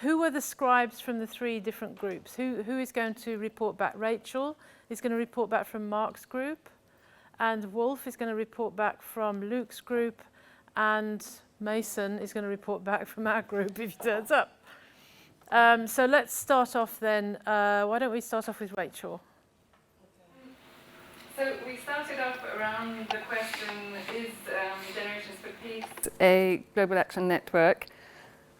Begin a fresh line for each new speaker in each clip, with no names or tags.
who are the scribes from the three different groups? Who is going to report back? Rachel is going to report back from Mark's group, and Wolf is going to report back from Luke's group, and Mason is going to report back from our group if he turns up. So let's start off then. Why don't we start off with Rachel?
So we started off around the question, is Generations for Peace a global action network?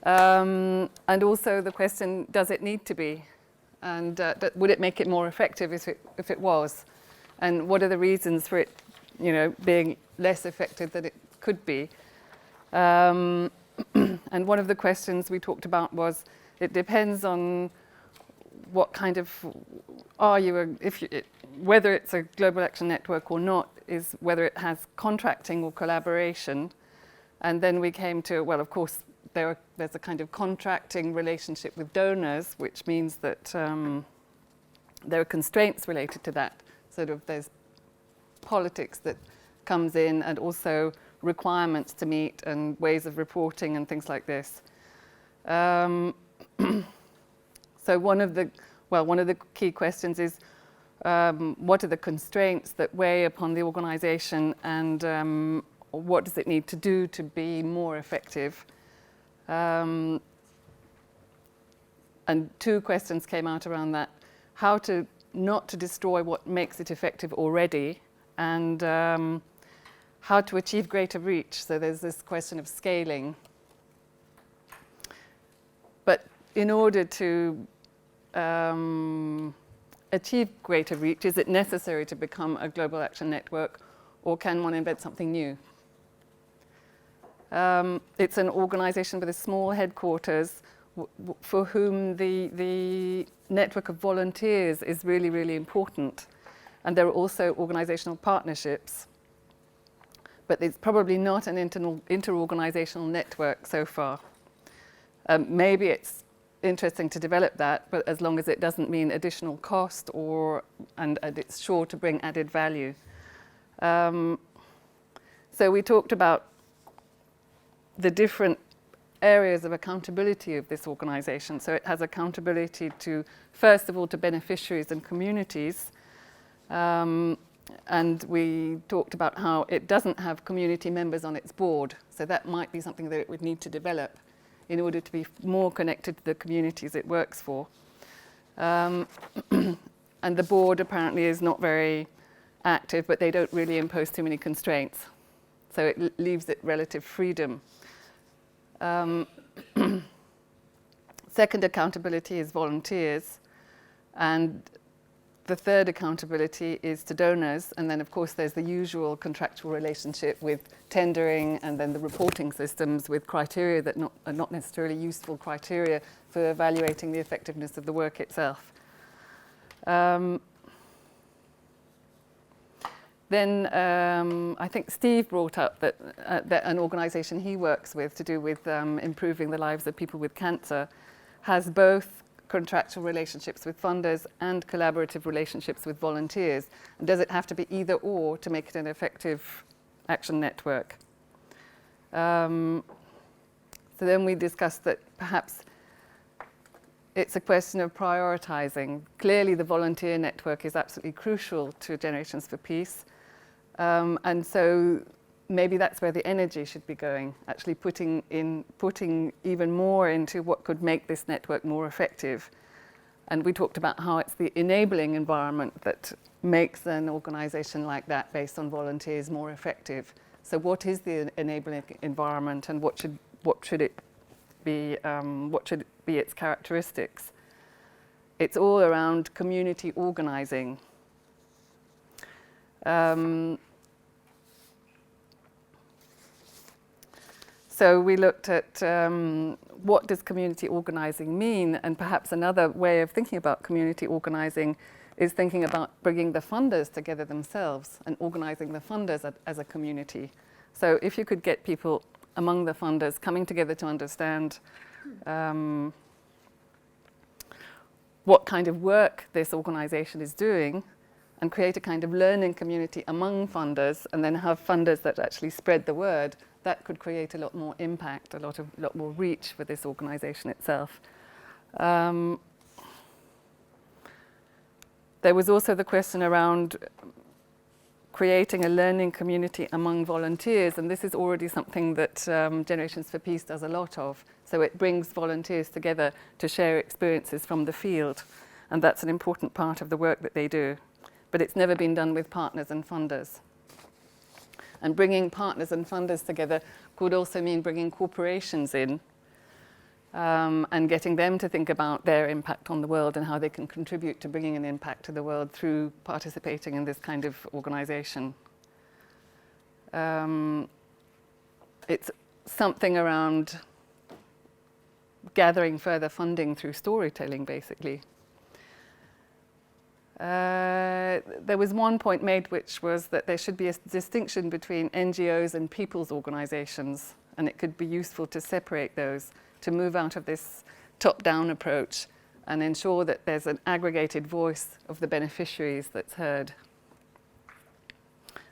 And also the question, does it need to be? And would it make it more effective if it was? And what are the reasons for it, being less effective than it could be? And one of the questions we talked about was, it depends on what kind of, whether it's a global action network or not, is whether it has contracting or collaboration. And then we came to, well, of course, there's a kind of contracting relationship with donors, which means that there are constraints related to that. Sort of there's politics that comes in, and also requirements to meet and ways of reporting and things like this. So one of the key questions is, what are the constraints that weigh upon the organization, and what does it need to do to be more effective? And two questions came out around that: how to not to destroy what makes it effective already, and how to achieve greater reach. So there's this question of scaling. But in order to achieve greater reach, is it necessary to become a global action network, or can one invent something new? It's an organization with a small headquarters for whom the network of volunteers is really, really important. And there are also organizational partnerships. But it's probably not an inter-organizational network so far. Maybe it's interesting to develop that, but as long as it doesn't mean additional cost and it's sure to bring added value. So we talked about the different areas of accountability of this organization. So it has accountability to, first of all, to beneficiaries and communities. And we talked about how it doesn't have community members on its board. So that might be something that it would need to develop in order to be more connected to the communities it works for. And the board apparently is not very active, but they don't really impose too many constraints. So it leaves it relative freedom. Second accountability is volunteers. And the third accountability is to donors. And then, of course, there's the usual contractual relationship with tendering, and then the reporting systems with criteria that are not necessarily useful criteria for evaluating the effectiveness of the work itself. Then I think Steve brought up that an organization he works with to do with improving the lives of people with cancer has both contractual relationships with funders and collaborative relationships with volunteers. And does it have to be either or to make it an effective action network? So then we discussed that perhaps it's a question of prioritizing. Clearly the volunteer network is absolutely crucial to Generations for Peace. And so maybe that's where the energy should be going, actually putting even more into what could make this network more effective. And we talked about how it's the enabling environment that makes an organization like that, based on volunteers, more effective. So what is the enabling environment, and what should it be its characteristics? It's all around community organizing. So we looked at what does community organizing mean, and perhaps another way of thinking about community organizing is thinking about bringing the funders together themselves and organizing the funders as a community. So if you could get people among the funders coming together to understand what kind of work this organization is doing, and create a kind of learning community among funders, and then have funders that actually spread the word, that could create a lot more impact, a lot more reach for this organization itself. There was also the question around creating a learning community among volunteers, and this is already something that Generations for Peace does a lot of. So it brings volunteers together to share experiences from the field, and that's an important part of the work that they do. But it's never been done with partners and funders. And bringing partners and funders together could also mean bringing corporations in, and getting them to think about their impact on the world and how they can contribute to bringing an impact to the world through participating in this kind of organisation. It's something around gathering further funding through storytelling, basically. There was one point made, which was that there should be a distinction between NGOs and people's organisations, and it could be useful to separate those, to move out of this top-down approach and ensure that there's an aggregated voice of the beneficiaries that's heard.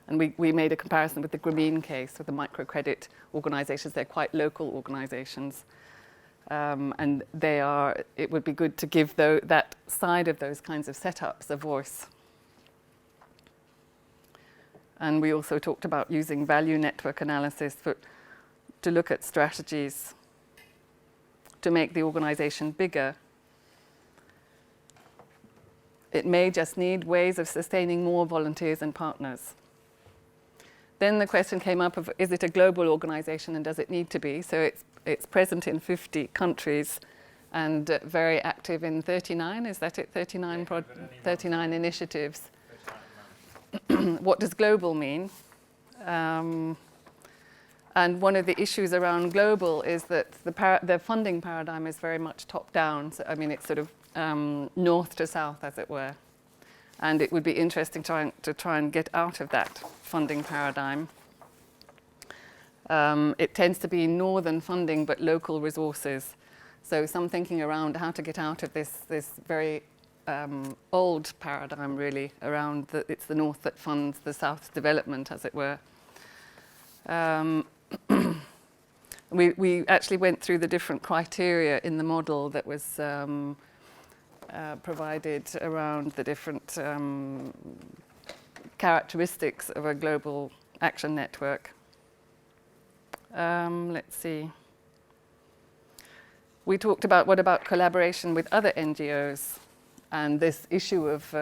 And we made a comparison with the Grameen case, with the microcredit organisations. They're quite local organisations. And it would be good to give that side of those kinds of setups a voice. And we also talked about using value network analysis to look at strategies to make the organisation bigger. It may just need ways of sustaining more volunteers and partners. Then the question came up of, is it a global organisation and does it need to be? So it's present in 50 countries and very active in 39, is that it? 39 initiatives. What does global mean? And one of the issues around global is that the funding paradigm is very much top-down. So, I mean, it's sort of north to south, as it were. And it would be interesting to try and get out of that funding paradigm. It tends to be northern funding, but local resources. So some thinking around how to get out of this very old paradigm, really, around it's the north that funds the south's development, as it were. We actually went through the different criteria in the model that was provided around the different characteristics of a global action network. Let's see. We talked about what about collaboration with other NGOs and this issue of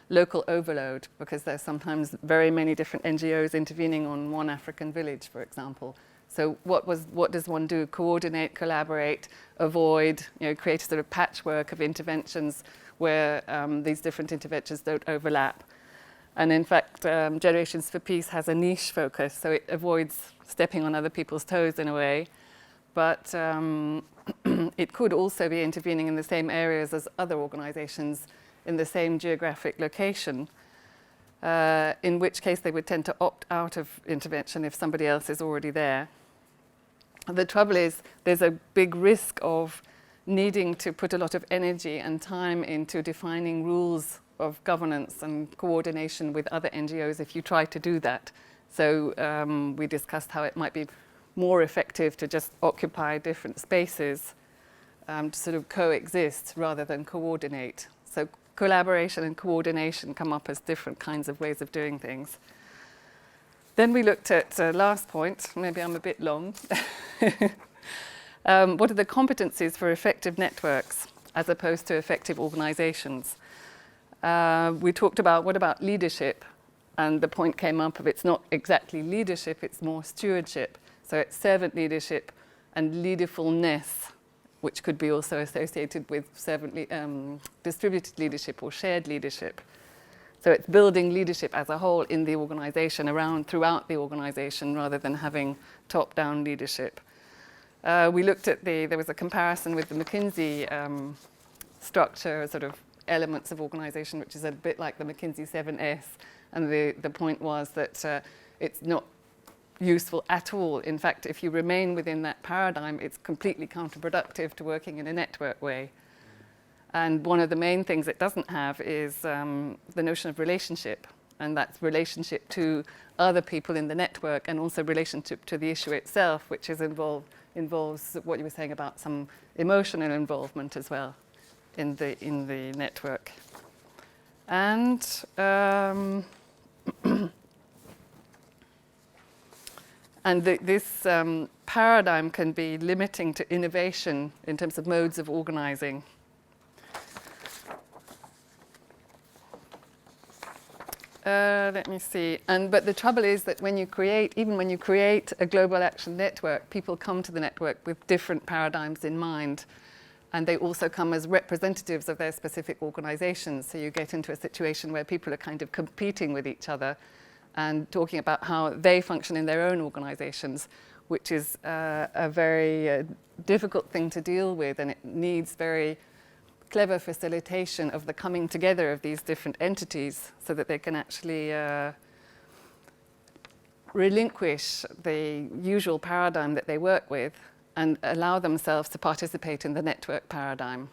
local overload, because there's sometimes very many different NGOs intervening on one African village, for example. So what does one do? Coordinate, collaborate, avoid, create a sort of patchwork of interventions where these different interventions don't overlap. And in fact, Generations for Peace has a niche focus, so it avoids stepping on other people's toes in a way. But it could also be intervening in the same areas as other organizations in the same geographic location, in which case they would tend to opt out of intervention if somebody else is already there. The trouble is there's a big risk of needing to put a lot of energy and time into defining rules of governance and coordination with other NGOs if you try to do that. So we discussed how it might be more effective to just occupy different spaces to sort of coexist rather than coordinate. So collaboration and coordination come up as different kinds of ways of doing things. Then we looked at last point, maybe I'm a bit long. What are the competencies for effective networks as opposed to effective organizations? We talked about what about leadership, and the point came up of it's not exactly leadership, it's more stewardship. So it's servant leadership and leaderfulness, which could be also associated with distributed leadership or shared leadership. So it's building leadership as a whole in the organization, throughout the organization, rather than having top-down leadership. We looked at there was a comparison with the McKinsey structure, sort of elements of organization, which is a bit like the McKinsey 7S. And the point was that it's not useful at all. In fact, if you remain within that paradigm, it's completely counterproductive to working in a network way. And one of the main things it doesn't have is the notion of relationship, and that's relationship to other people in the network and also relationship to the issue itself, which is involves what you were saying about some emotional involvement as well. in the network. And this paradigm can be limiting to innovation in terms of modes of organizing. Let me see. But the trouble is that even when you create a global action network, people come to the network with different paradigms in mind. And they also come as representatives of their specific organizations. So you get into a situation where people are kind of competing with each other and talking about how they function in their own organizations, which is a very difficult thing to deal with, and it needs very clever facilitation of the coming together of these different entities so that they can actually relinquish the usual paradigm that they work with and allow themselves to participate in the network paradigm.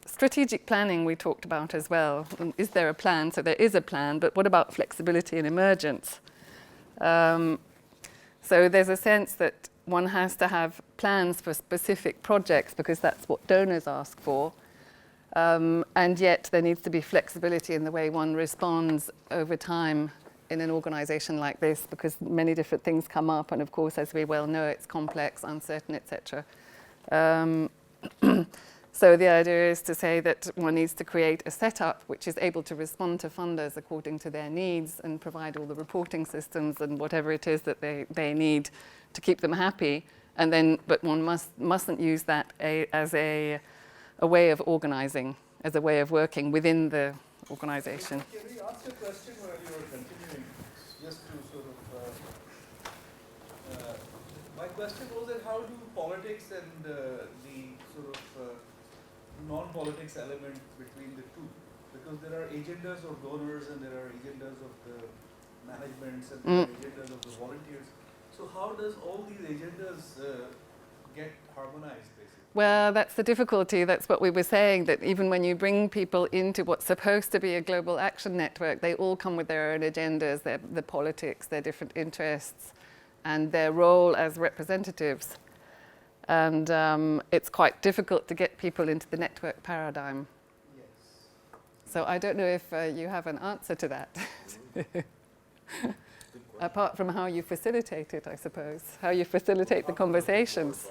Strategic planning we talked about as well. Is there a plan? So there is a plan, but what about flexibility and emergence? So there's a sense that one has to have plans for specific projects because that's what donors ask for. And yet there needs to be flexibility in the way one responds over time in an organization like this, because many different things come up, and of course, as we well know, it's complex, uncertain, etc. So the idea is to say that one needs to create a setup which is able to respond to funders according to their needs and provide all the reporting systems and whatever it is that they need to keep them happy. And then, but one mustn't use that as a way of organizing, as a way of working within the organization.
Can we ask a question while you are continuing? Just to sort of, my question was that how do politics and the sort of non-politics element between the two? Because there are agendas of donors and there are agendas of the managements and there are agendas of the volunteers. So how does all these agendas get harmonized, basically?
Well, that's the difficulty. That's what we were saying, that even when you bring people into what's supposed to be a global action network, they all come with their own agendas, their politics, their different interests, and their role as representatives. And it's quite difficult to get people into the network paradigm.
Yes.
So I don't know if you have an answer to that. Apart from how you facilitate it, I suppose. How you facilitate the conversations.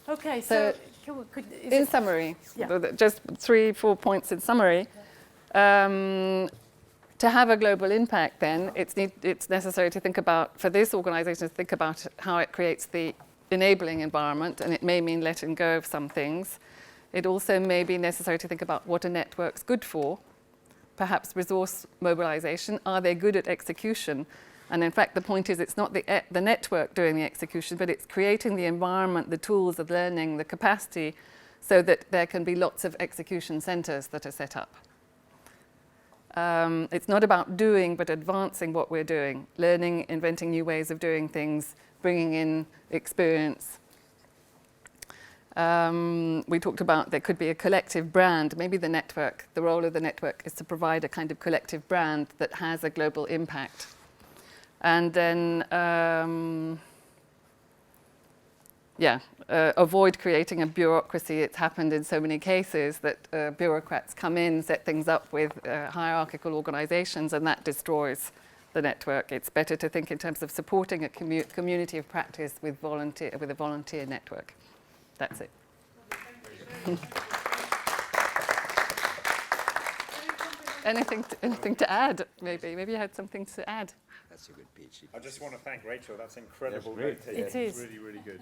Okay, so
In summary,
Yeah.
just 3-4 points in summary. To have a global impact, then, it's necessary to think about, for this organization, to think about how it creates the enabling environment, and it may mean letting go of some things. It also may be necessary to think about what a network's good for, perhaps resource mobilization. Are they good at execution? And in fact, the point is it's not the network doing the execution, but it's creating the environment, the tools of learning, the capacity, so that there can be lots of execution centers that are set up. It's not about doing, but advancing what we're doing, learning, inventing new ways of doing things, bringing in experience. We talked about there could be a collective brand. Maybe the role of the network is to provide a kind of collective brand that has a global impact. And then, avoid creating a bureaucracy. It's happened in so many cases that bureaucrats come in, set things up with hierarchical organizations, and that destroys the network. It's better to think in terms of supporting a community of practice with a volunteer network. That's it. Anything to add? Maybe you had something to add.
That's a good pitch.
I just want to thank Rachel. That's incredible.
That's great.
It is.
Really, really good.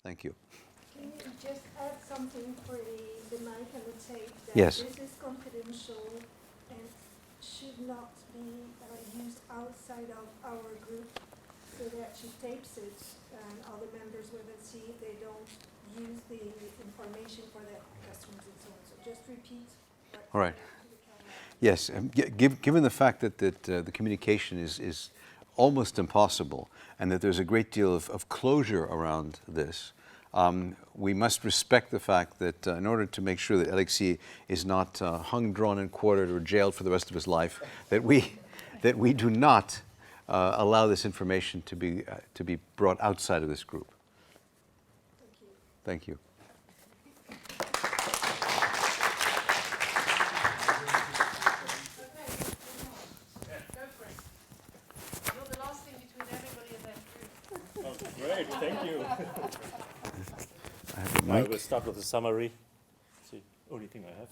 Thank you.
Can you just add something for the mic and the tape? That
Yes.
this is confidential and should not be used outside of our group, so that she tapes it and other members will then see if they don't use the information for their customers and so on. So just repeat.
All right.
To the camera.
Yes, given the fact that the communication is almost impossible and that there's a great deal of closure around this, we must respect the fact that in order to make sure that Alexei is not hung, drawn, and quartered or jailed for the rest of his life, that we do not allow this information to be brought outside of this group.
Thank you.
Thank you.
Go for it. You're the last thing between everybody and that group.
Oh, great, thank you.
I have a
I
mic.
will start with a summary. It's the only thing I have.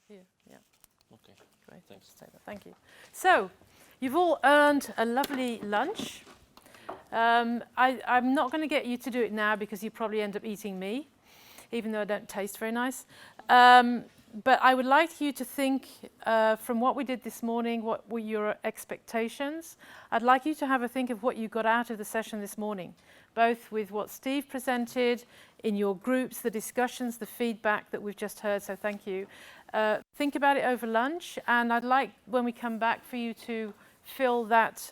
Yeah, yeah.
Okay.
Great.
Thanks.
Take that. Thank you. So, you've all earned a lovely lunch. I'm not going to get you to do it now because you probably end up eating me, even though I don't taste very nice. But I would like you to think from what we did this morning, what were your expectations? I'd like you to have a think of what you got out of the session this morning, both with what Steve presented, in your groups, the discussions, the feedback that we've just heard, so thank you. Think about it over lunch, and I'd like, when we come back, for you to fill that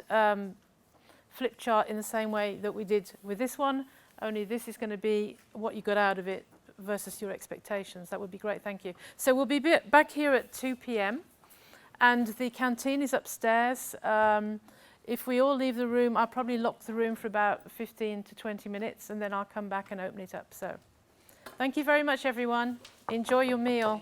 flip chart in the same way that we did with this one, only this is going to be what you got out of it versus your expectations. That would be great, thank you. So we'll be back here at 2 p.m. and the canteen is upstairs. If we all leave the room, I'll probably lock the room for about 15 to 20 minutes and then I'll come back and open it up. So thank you very much, everyone. Enjoy your meal.